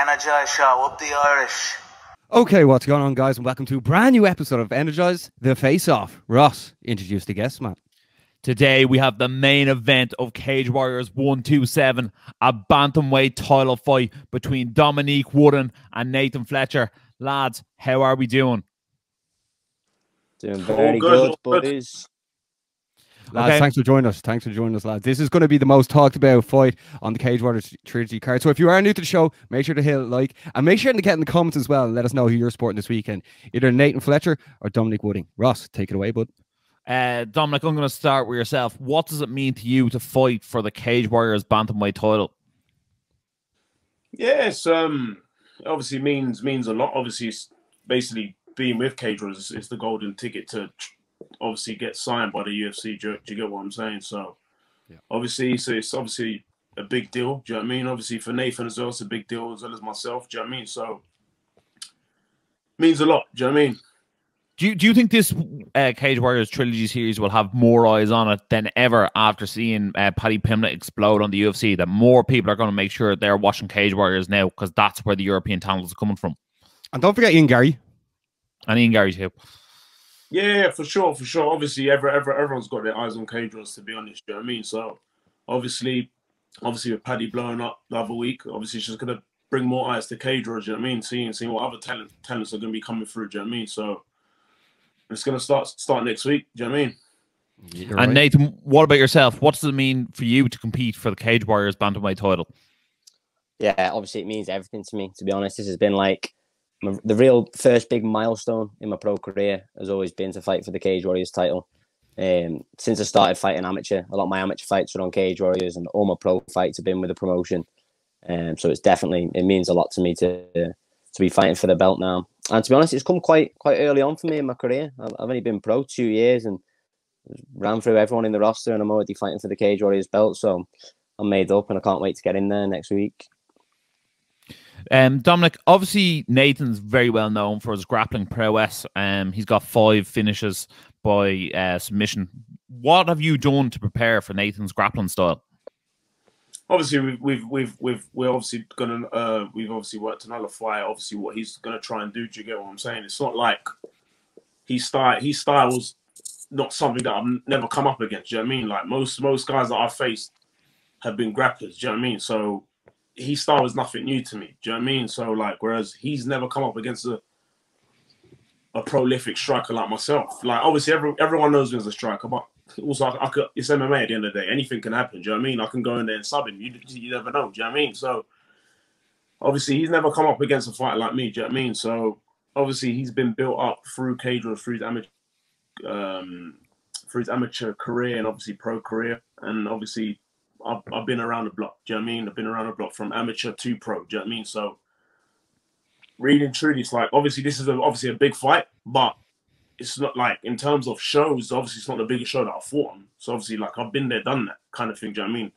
Energized show, up the Irish. Okay, what's going on, guys, and welcome to a brand new episode of Energized, the Face-Off. Ross, introduce the guest, man. Today we have the main event of Cage Warriors 127, a bantamweight title fight between Dominique Wooden and Nathan Fletcher. Lads, how are we doing? Doing very good, buddies. Lads, Okay. thanks for joining us. Thanks for joining us, lads. This is going to be the most talked about fight on the Cage Warriors Trilogy card. So if you are new to the show, make sure to hit like, and make sure to get in the comments as well and let us know who you're supporting this weekend. Either Nathan Fletcher or Dominique Wooding. Ross, take it away, bud. Dominic, I'm going to start with yourself. What does it mean to you to fight for the Cage Warriors bantamweight title? Yes, obviously means a lot. Obviously, it's basically being with Cage Warriors is the golden ticket to obviously get signed by the UFC. Do you get what I'm saying? So, yeah. Obviously, it's obviously a big deal. Do you know what I mean? Obviously, for Nathan as well, it's a big deal, as well as myself. Do you know what I mean? So, means a lot. Do you know what I mean? Do you think this Cage Warriors Trilogy series will have more eyes on it than ever after seeing Paddy Pimblett explode on the UFC? That more people are going to make sure they're watching Cage Warriors now because that's where the European talent is coming from. And don't forget Ian Gary. And Ian Gary too. Yeah, for sure. Obviously, everyone's got their eyes on Cage Warriors, to be honest. Do you know what I mean? So, obviously with Paddy blowing up the other week, obviously she's going to bring more eyes to Cage Warriors. Do you know what I mean? Seeing what other talents are going to be coming through. Do you know what I mean? So, it's going to start next week. Do you know what I mean? You're And right. Nathan, what about yourself? What does it mean for you to compete for the Cage Warriors bantamweight title? Yeah, obviously it means everything to me, to be honest. This has been like the real first big milestone in my pro career has always been to fight for the Cage Warriors title. Since I started fighting amateur, a lot of my amateur fights were on Cage Warriors and all my pro fights have been with the promotion. So it means a lot to me to be fighting for the belt now. And to be honest, it's come quite early on for me in my career. I've only been pro 2 years and ran through everyone in the roster and I'm already fighting for the Cage Warriors belt. So I'm made up and I can't wait to get in there next week. Dominic, obviously Nathan's very well known for his grappling prowess. He's got 5 finishes by submission. What have you done to prepare for Nathan's grappling style? Obviously, we're obviously gonna we've obviously worked to nullify obviously what he's gonna try and do. Do you get what I'm saying? It's not like his style's not something that I've never come up against. Do you know what I mean? Like most guys that I've faced have been grapplers. Do you know what I mean? So his style is nothing new to me. Do you know what I mean? So like, whereas he's never come up against a prolific striker like myself. Like obviously everyone knows me as a striker, but also it's MMA at the end of the day. Anything can happen. Do you know what I mean? I can go in there and sub him. You never know. Do you know what I mean? So obviously he's never come up against a fighter like me. Do you know what I mean? So obviously he's been built up through Cage Warriors, through his amateur career and obviously pro career, and obviously I've been around the block. Do you know what I mean? I've been around the block from amateur to pro. Do you know what I mean? So really and truly, it's like obviously this is obviously a big fight, but it's not like in terms of shows. Obviously, it's not the biggest show that I've fought on. So obviously, like I've been there, done that kind of thing. Do you know what I mean?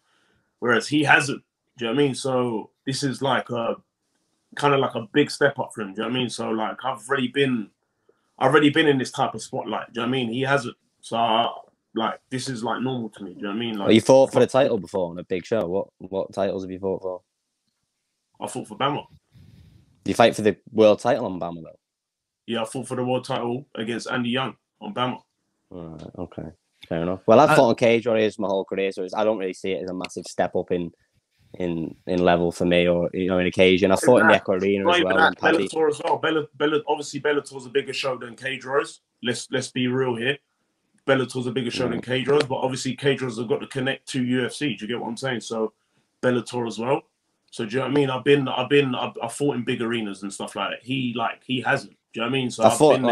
Whereas he hasn't. Do you know what I mean? So this is like a kind of like a big step up for him. Do you know what I mean? So like I've already been in this type of spotlight. Do you know what I mean? He hasn't. So like this is like normal to me. Do you know what I mean? Like Well, you fought for the title before on a big show. What titles have you fought for? I fought for Bama. Do you fight for the world title on Bama though? Yeah, I fought for the world title against Andy Young on Bama. Right, okay, fair enough. Well, I've fought on Cage Warriors my whole career, so I don't really see it as a massive step up in level for me, or in occasion. I fought in the Echo Arena as well. And Paddy. Bellator as well. Obviously Bellator's a bigger show than Cage Warriors. Let's be real here. Bellator's a bigger show than Cage Warriors, but obviously Cage Warriors have got to connect to UFC. Do you get what I'm saying? So Bellator as well. So do you know what I mean? I've fought in big arenas and stuff like that. He hasn't. Do you know what I mean? So I fought in the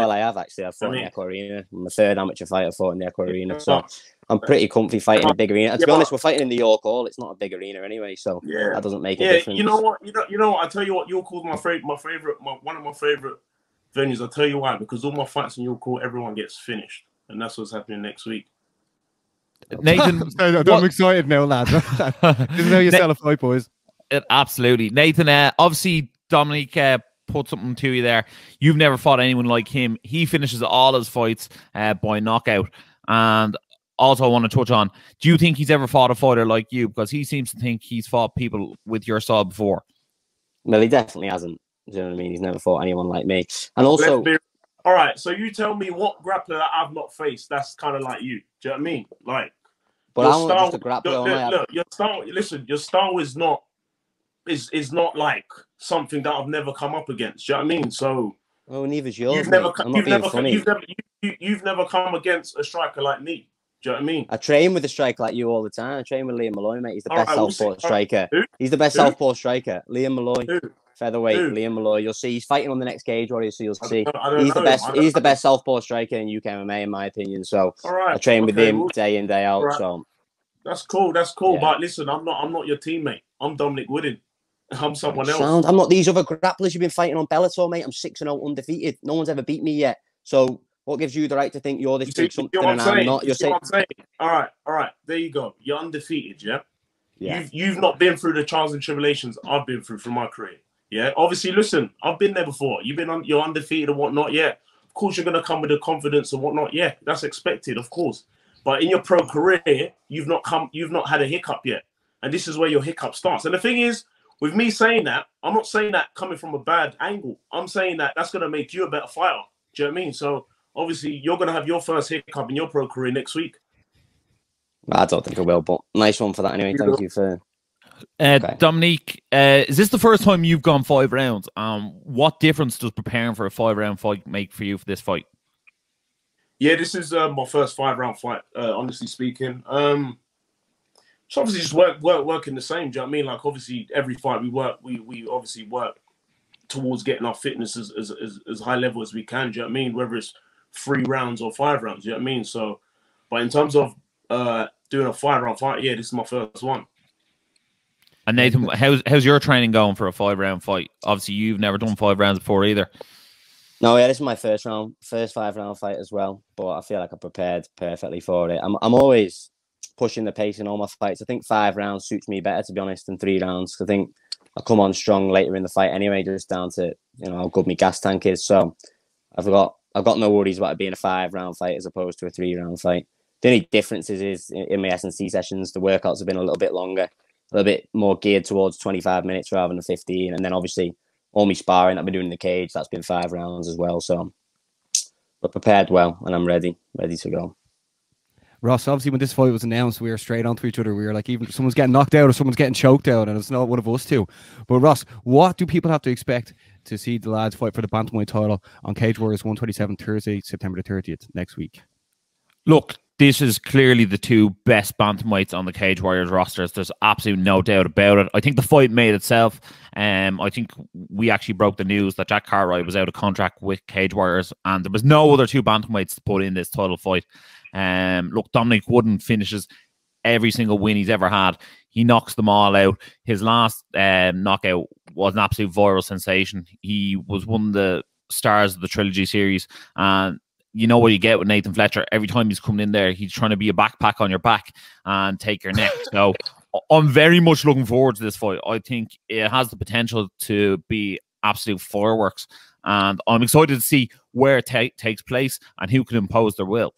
Echo Arena. I'm the third amateur fight I fought in the Echo Arena, so I'm pretty comfy fighting in a big arena. And to be honest, we're fighting in the York Hall. It's not a big arena anyway, so that doesn't make a difference. You know what? You know what? I tell you what, York Hall's one of my favorite venues. I'll tell you why, because all my fights in York Hall, everyone gets finished, and that's what's happening next week. Nathan, I'm excited now, lads. This is how you sell a fight, boys. Absolutely. Nathan, obviously Dominique put something to you there. You've never fought anyone like him. He finishes all his fights by knockout. And also I want to touch on, do you think he's ever fought a fighter like you? Because he seems to think he's fought people with your style before. Well, he definitely hasn't. Do you know what I mean? He's never fought anyone like me. And also, all right. So you tell me what grappler that I've not faced that's kind of like you. Do you know what I mean? Like, but I'm not just a grappler. Look, your style. Listen, your style is not like something that I've never come up against. Do you know what I mean? So. Oh, neither's yours, mate. I'm not being funny. You've never come against a striker like me. Do you know what I mean? I train with a striker like you all the time. I train with Liam Malloy, mate. He's the best southpaw striker. Who? He's the best southpaw striker. Liam Malloy. Who? Featherweight, Liam Malloy. You'll see. He's fighting on the next Cage Warriors, so you'll see. He's the best. He's the best southpaw striker in UK MMA, in my opinion. So I train with him day in, day out. So that's cool. That's cool. Yeah. But listen, I'm not your teammate. I'm Dominique Wooden. I'm someone else. I'm not these other grapplers you've been fighting on Bellator, mate. I'm 6-0 undefeated. No one's ever beat me yet. So what gives you the right to think you're this big something and I'm not? You're saying. All right. There you go. You're undefeated, yeah? You've not been through the trials and tribulations I've been through my career. Yeah. Obviously, listen, I've been there before. You're undefeated and whatnot, yeah. Of course you're gonna come with the confidence and whatnot, yeah. That's expected, of course. But in your pro career, you've not had a hiccup yet. And this is where your hiccup starts. And the thing is, with me saying that, I'm not saying that coming from a bad angle. I'm saying that that's going to make you a better fighter. Do you know what I mean? So, obviously, you're going to have your first hiccup in your pro career next week. I don't think I will, but nice one for that anyway. Thank you for... Okay. Dominique, is this the first time you've gone 5 rounds? What difference does preparing for a 5-round fight make for you for this fight? Yeah, this is my first 5-round fight, honestly speaking. So obviously just working the same. Do you know what I mean? Like obviously every fight we obviously work towards getting our fitness as high level as we can. Do you know what I mean? Whether it's 3 rounds or 5 rounds. Do you know what I mean? So, but in terms of doing a 5-round fight, yeah, this is my first one. And Nathan, how's your training going for a 5-round fight? Obviously, you've never done 5 rounds before either. No, yeah, this is my first 5-round fight as well. But I feel like I prepared perfectly for it. I'm always pushing the pace in all my fights. I think 5 rounds suits me better, to be honest, than 3 rounds. I think I come on strong later in the fight anyway, just down to how good my gas tank is. So I've got no worries about it being a 5-round fight as opposed to a 3-round fight. The only differences is in my S&C sessions, the workouts have been a little bit longer, a little bit more geared towards 25 minutes rather than 15. And then obviously all my sparring I've been doing in the cage, that's been 5 rounds as well. So, but prepared well, and I'm ready to go. Ross, obviously when this fight was announced, we were straight onto each other. We were like, even someone's getting knocked out or someone's getting choked out, and it's not one of us two. But Ross, what do people have to expect to see the lads fight for the bantamweight title on Cage Warriors 127 Thursday, September the 30th, next week? Look, this is clearly the 2 best bantamweights on the Cage Warriors rosters. There's absolutely no doubt about it. I think the fight made itself. I think we actually broke the news that Jack Cartwright was out of contract with Cage Warriors, and there was no other 2 bantamweights to put in this title fight. Look, Dominique Wooden finishes every single win he's ever had. He knocks them all out. His last knockout was an absolute viral sensation. He was one of the stars of the Trilogy series, and you know what you get with Nathan Fletcher. Every time he's coming in there, he's trying to be a backpack on your back and take your neck. So I'm very much looking forward to this fight. I think it has the potential to be absolute fireworks, and I'm excited to see where it takes place and who can impose their will.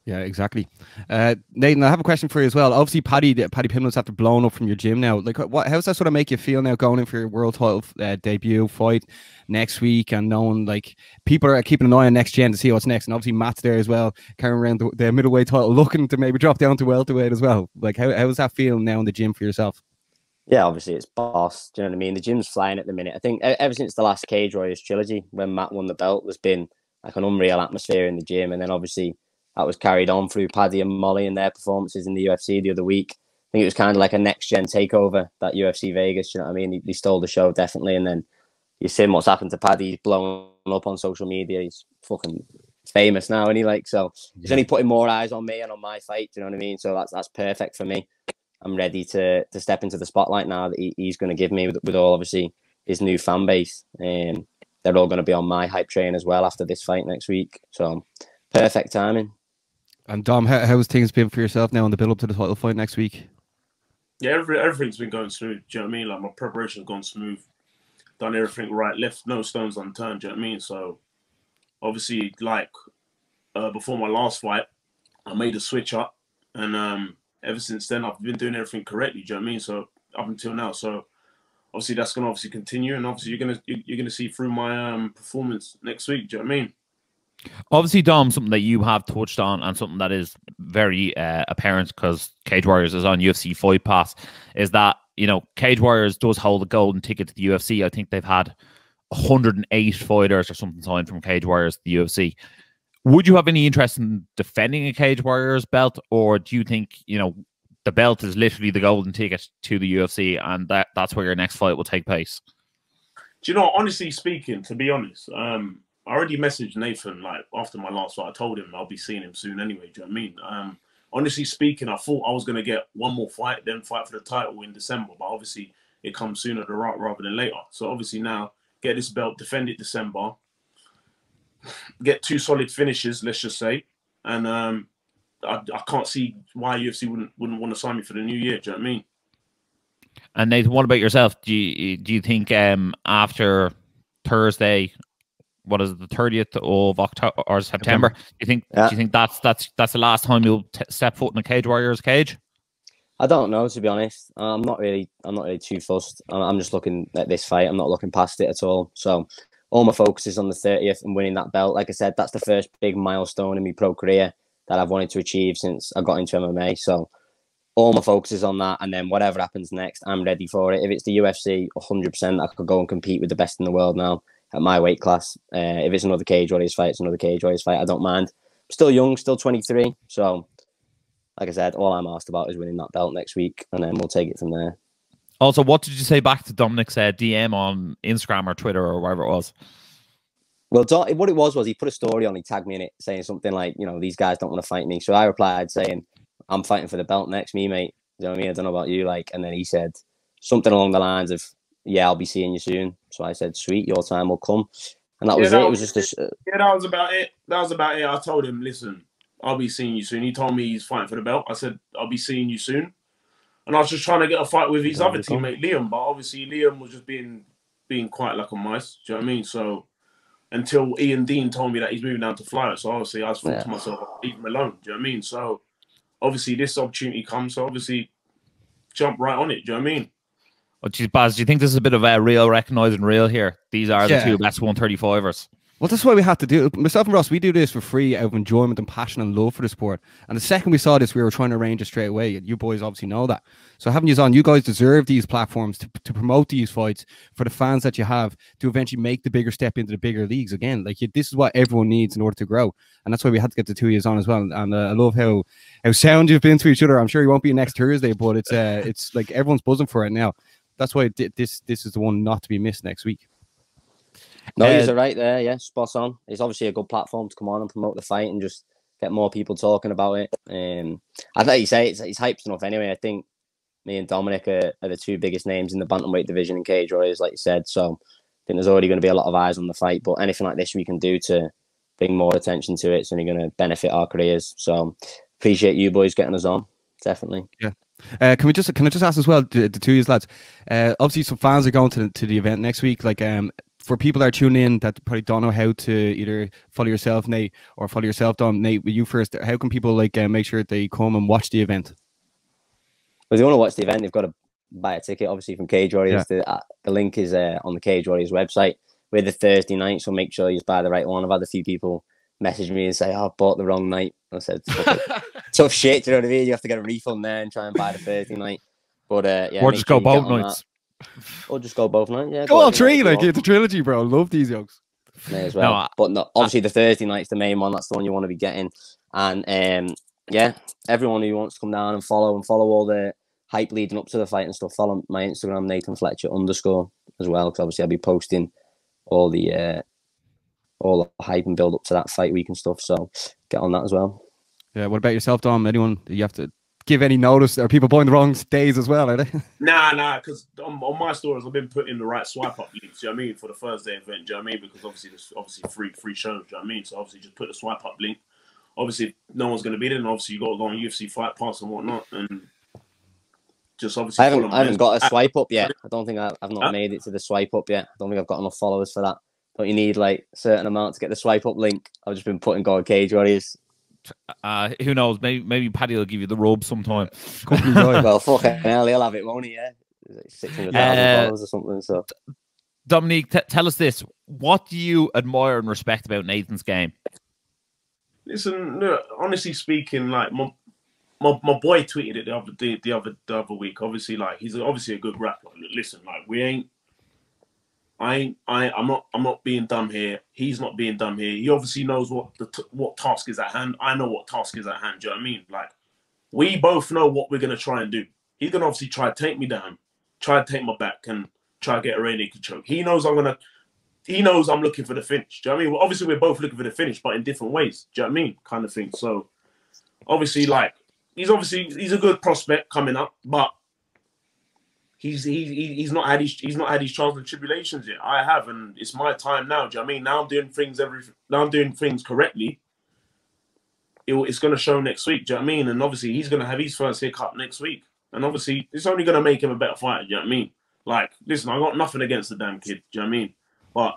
Yeah, exactly. Nathan, I have a question for you as well. Obviously, Paddy Pimblett after blowing up from your gym now. Like, how's that sort of make you feel now going in for your world title debut fight next week, and knowing like people are keeping an eye on next gen to see what's next, and obviously Matt's there as well, carrying around the middleweight title, looking to maybe drop down to welterweight as well. Like, how's that feeling now in the gym for yourself? Yeah, obviously it's boss. Do you know what I mean? The gym's flying at the minute. I think ever since the last Cage Warriors trilogy, when Matt won the belt, there's been like an unreal atmosphere in the gym, and then obviously that was carried on through Paddy and Molly and their performances in the UFC the other week. I think it was kind of like a next-gen takeover, that UFC Vegas, you know what I mean? He stole the show, definitely. And then you've seen what's happened to Paddy. He's blown up on social media. He's fucking famous now, and he's only putting more eyes on me and on my fight, you know what I mean? So that's perfect for me. I'm ready to step into the spotlight now that he's going to give me with all, obviously, his new fan base. They're all going to be on my hype train as well after this fight next week. So perfect timing. And Dom, how's things been for yourself now in the build-up to the title fight next week? Yeah, everything's been going smooth. Do you know what I mean? Like, my preparation's gone smooth. Done everything right. Left no stones unturned. Do you know what I mean? So, obviously, like, before my last fight, I made a switch up. And ever since then, I've been doing everything correctly. Do you know what I mean? So, up until now. So, obviously that's going to obviously continue, and obviously you're gonna see through my performance next week. Do you know what I mean? Obviously, Dom, something that you have touched on and something that is very apparent because Cage Warriors is on UFC Fight Pass is that, you know, Cage Warriors does hold a golden ticket to the UFC. I think they've had 108 fighters or something signed from Cage Warriors to the UFC. Would you have any interest in defending a Cage Warriors belt, or do you think, you know, the belt is literally the golden ticket to the UFC and that's where your next fight will take place? Do you know, honestly speaking, to be honest, I already messaged Nathan, like, after my last fight. I told him I'll be seeing him soon anyway. Do you know what I mean? Honestly speaking, I thought I was going to get one more fight, then fight for the title in December. But obviously, it comes sooner rather than later. So obviously now, get this belt, defend it December, get 2 solid finishes, let's just say. And I can't see why UFC wouldn't want to sign me for the new year. Do you know what I mean? And Nathan, what about yourself? Do you think after Thursday, what is it, the 30th of October or September? Do you think that's the last time you'll step foot in a Cage Warriors cage? I don't know, to be honest. I'm not really too fussed. I'm just looking at this fight. I'm not looking past it at all. So all my focus is on the 30th and winning that belt. Like I said, that's the first big milestone in my pro career that I've wanted to achieve since I got into MMA. So all my focus is on that, and then whatever happens next, I'm ready for it. If it's the UFC, 100%, I could go and compete with the best in the world now at my weight class. If it's another Cage Warriors fight, it's another Cage Warriors fight. I don't mind. I'm still young, still 23. So, like I said, all I'm asked about is winning that belt next week, and then we'll take it from there. Also, what did you say back to Dominique's DM on Instagram or Twitter or wherever it was? Well, what it was he put a story on, he tagged me in it, saying something like, you know, these guys don't want to fight me. So I replied saying, I'm fighting for the belt next, me, mate. You know what I mean? I don't know about you, like, and then he said something along the lines of, yeah, I'll be seeing you soon. So I said, sweet, your time will come. And that was it. It was just a... Yeah, that was about it. I told him, listen, I'll be seeing you soon. He told me he's fighting for the belt. I said, I'll be seeing you soon. And I was just trying to get a fight with his other teammate, Liam. But obviously, Liam was just being quiet like a mice. Do you know what I mean? So until Ian Dean told me that he's moving down to Flyer. So obviously, I was thought to myself, I'll leave him alone. Do you know what I mean? So obviously, this opportunity comes. So obviously, jump right on it. Do you know what I mean? Well, geez, Baz, do you think this is a bit of a real recognising real here? These are the 2 best 135ers. Well, that's why we have to do it. Myself and Ross, we do this for free out of enjoyment and passion and love for the sport. And the second we saw this, we were trying to arrange it straight away. You boys obviously know that. So having you on, you guys deserve these platforms to promote these fights for the fans that you have, to eventually make the bigger step into the bigger leagues again. Like, this is what everyone needs in order to grow. And that's why we had to get the 2 years on as well. And I love how sound you've been to each other. I'm sure you won't be next Thursday, but it's like everyone's buzzing for it now. That's why this is the one not to be missed next week. No, you're right there. Yeah, spot on. It's obviously a good platform to come on and promote the fight and just get more people talking about it. I think you say it's hyped enough anyway. I think me and Dominic are the 2 biggest names in the bantamweight division in Cage Warriors, like you said. So I think there's already going to be a lot of eyes on the fight. But anything like this we can do to bring more attention to it's only going to benefit our careers. So appreciate you boys getting us on. Definitely. Yeah. Can I just ask as well, the 2 years lads? Obviously, some fans are going to the event next week. Like, for people that are tuning in that probably don't know how to either follow yourself, Nate, or follow yourself, Dom. Nate, with you first, how can people make sure they come and watch the event? Well, if they want to watch the event, they've got to buy a ticket, obviously, from Cage Warriors. Yeah. The link is on the Cage Warriors website. We're the Thursday night, so make sure you buy the right one. I've had a few people message me and say, oh, I bought the wrong night. I said, tough shit, do you know what I mean? You have to get a refund there and try and buy the Thursday night. But yeah, or just go both nights. Or just go both nights. Yeah, go all 3, like it's a trilogy, bro. Love these yokes. May as well. But no, obviously the Thursday night's the main one. That's the one you want to be getting. And yeah, everyone who wants to come down and follow all the hype leading up to the fight and stuff, follow my Instagram, Nathan Fletcher _ as well, because obviously I'll be posting all the hype and build up to that fight week and stuff. So get on that as well. Yeah. What about yourself, Dom? Anyone you have to give any notice? Are people buying the wrong days as well, are they? Nah, because on my stories I've been putting the right swipe up links, do you know what I mean, for the Thursday event, do you know what I mean? Because obviously there's free shows, do you know what I mean? So obviously just put the swipe up link. Obviously if no one's gonna be there, and obviously you gotta go on UFC Fight Pass and whatnot, and just obviously I haven't got a swipe up yet. I don't think I've not made it to the swipe up yet. I don't think I've got enough followers for that. Don't you need like a certain amount to get the swipe up link? I've just been putting God Cage Warriors. Who knows? Maybe Paddy will give you the rub sometime. Well, fucking hell, he'll have it, won't he? Yeah. 600,000 followers or something. So, Dominique, tell us this: what do you admire and respect about Nathan's game? Listen, look, honestly speaking, like my boy tweeted it the other week. Obviously, like he's obviously a good rapper. Listen, like I'm not being dumb here. He's not being dumb here. He obviously knows what task is at hand. I know what task is at hand. Do you know what I mean? Like we both know what we're gonna try and do. He's gonna obviously try to take me down, try to take my back, and try to get a rear naked choke. He knows I'm looking for the finish. Do you know what I mean? Well, obviously, we're both looking for the finish, but in different ways. Do you know what I mean? Kind of thing. So, obviously, like, he's a good prospect coming up, but he's not had his trials and tribulations yet. I have, and it's my time now. Do you know what I mean? Now I'm doing things correctly. It's going to show next week. Do you know what I mean? And obviously, he's going to have his first hiccup next week. And obviously, it's only going to make him a better fighter. Do you know what I mean? Like, listen, I got nothing against the damn kid. Do you know what I mean? But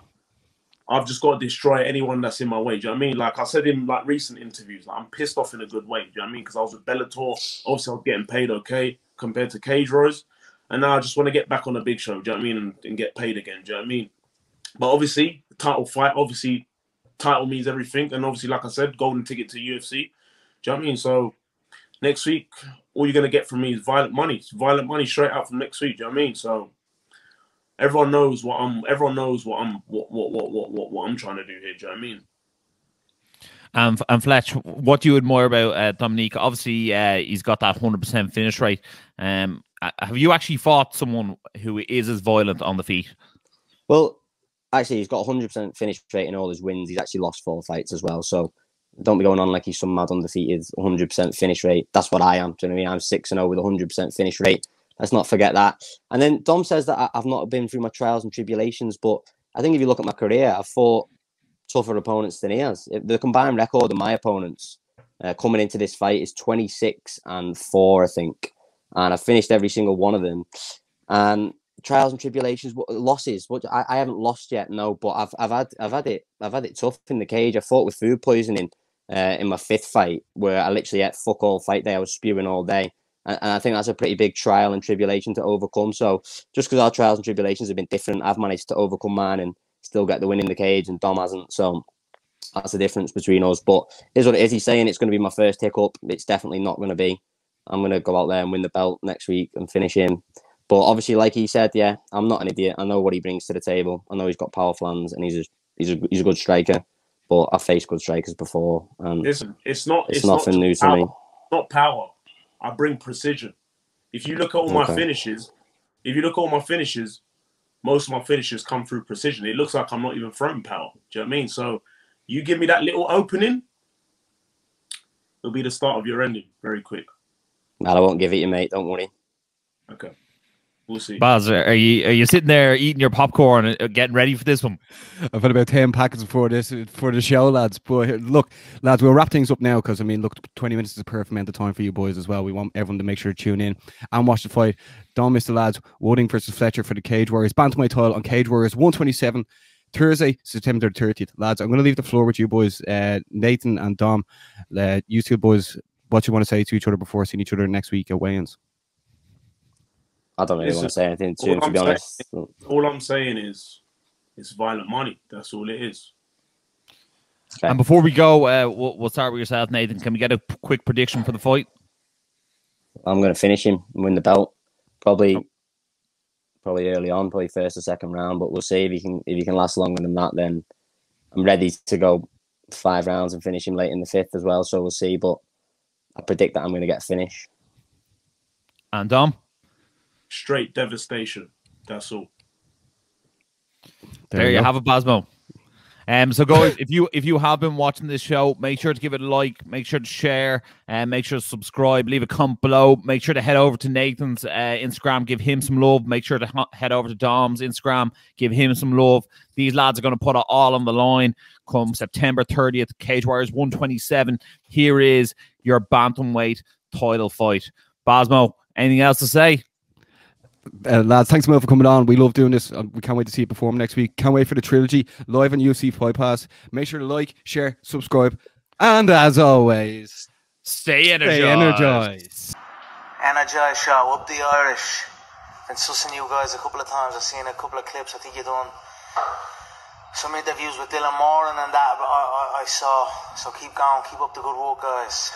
I've just got to destroy anyone that's in my way. Do you know what I mean? Like I said in like recent interviews, like, I'm pissed off in a good way. Do you know what I mean? Because I was with Bellator. Obviously, I was getting paid okay compared to Cage Warriors. And now I just want to get back on the big show. Do you know what I mean? And get paid again. Do you know what I mean? But obviously, the title fight, obviously, title means everything. And obviously, like I said, golden ticket to UFC. Do you know what I mean? So next week, all you're going to get from me is violent money. It's violent money straight out from next week. Do you know what I mean? So everyone knows what I'm trying to do here. Do you know what I mean? And Fletch, what do you admire about Dominique? Obviously, he's got that 100% finish rate. Have you actually fought someone who is as violent on the feet? Well, actually, he's got 100% finish rate in all his wins. He's actually lost 4 fights as well. So don't be going on like he's some mad undefeated 100% finish rate. That's what I am. Do you know what I mean? I'm 6-0 with 100% finish rate. Let's not forget that. And then Dom says that I've not been through my trials and tribulations, but I think if you look at my career, I've fought tougher opponents than he has. The combined record of my opponents coming into this fight is 26-4, I think. And I've finished every single one of them. And trials and tribulations, losses. I haven't lost yet, no, but I've had it tough in the cage. I fought with food poisoning in my 5th fight, where I literally ate fuck all fight day. I was spewing all day. And I think that's a pretty big trial and tribulation to overcome. So just because our trials and tribulations have been different, I've managed to overcome mine and still get the win in the cage, and Dom hasn't. So that's the difference between us. But here's what it is. He's saying it's going to be my first hiccup. It's definitely not going to be. I'm going to go out there and win the belt next week and finish him. But obviously, like he said, yeah, I'm not an idiot. I know what he brings to the table. I know he's got powerful hands, and he's a good striker. But I've faced good strikers before. And listen, it's nothing new to me. Not power. I bring precision. If you look at all my finishes, most of my finishes come through precision. It looks like I'm not even throwing power. Do you know what I mean? So you give me that little opening, it'll be the start of your ending very quick. No, I won't give it you, mate. Don't worry. Okay. We'll see. Baz, are you sitting there eating your popcorn and getting ready for this one? I've had about 10 packets for the show, lads. But look, lads, we'll wrap things up now because, I mean, look, 20 minutes is a perfect amount of time for you boys as well. We want everyone to make sure to tune in and watch the fight. Don't miss the lads. Wooding versus Fletcher for the Cage Warriors. Bantamweight title on Cage Warriors 127, Thursday, September 30th. Lads, I'm going to leave the floor with you boys, Nathan and Dom. You two boys, what you want to say to each other before seeing each other next week at weigh-ins? I don't really want to say anything to him, to be honest. All I'm saying is it's violent money. That's all it is. Okay. And before we go, we'll start with yourself, Nathan. Can we get a quick prediction for the fight? I'm going to finish him and win the belt. Probably early on, probably first or second round. But we'll see if he can last longer than that. Then I'm ready to go 5 rounds and finish him late in the 5th as well. So we'll see. But I predict that I'm going to get a finish. And Dom? Straight devastation. That's all. There you have it, Basmo. So guys, if you have been watching this show, make sure to give it a like, make sure to share, and make sure to subscribe, leave a comment below. Make sure to head over to Nathan's Instagram, give him some love. Make sure to head over to Dom's Instagram, give him some love. These lads are going to put it all on the line come September 30th, Cage Warriors 127. Here is your bantamweight title fight. Basmo, anything else to say? Lads, thanks a million for coming on. We love doing this. We can't wait to see it perform next week. Can't wait for the Trilogy live on UFC Fight Pass. Make sure to like, share, subscribe, and as always, stay energized. Stay energized. Energized, show up the Irish. been sussing you guys a couple of times. I've seen a couple of clips. I think you've done some interviews with Dylan Moran and that I saw. So keep going, keep up the good work, guys.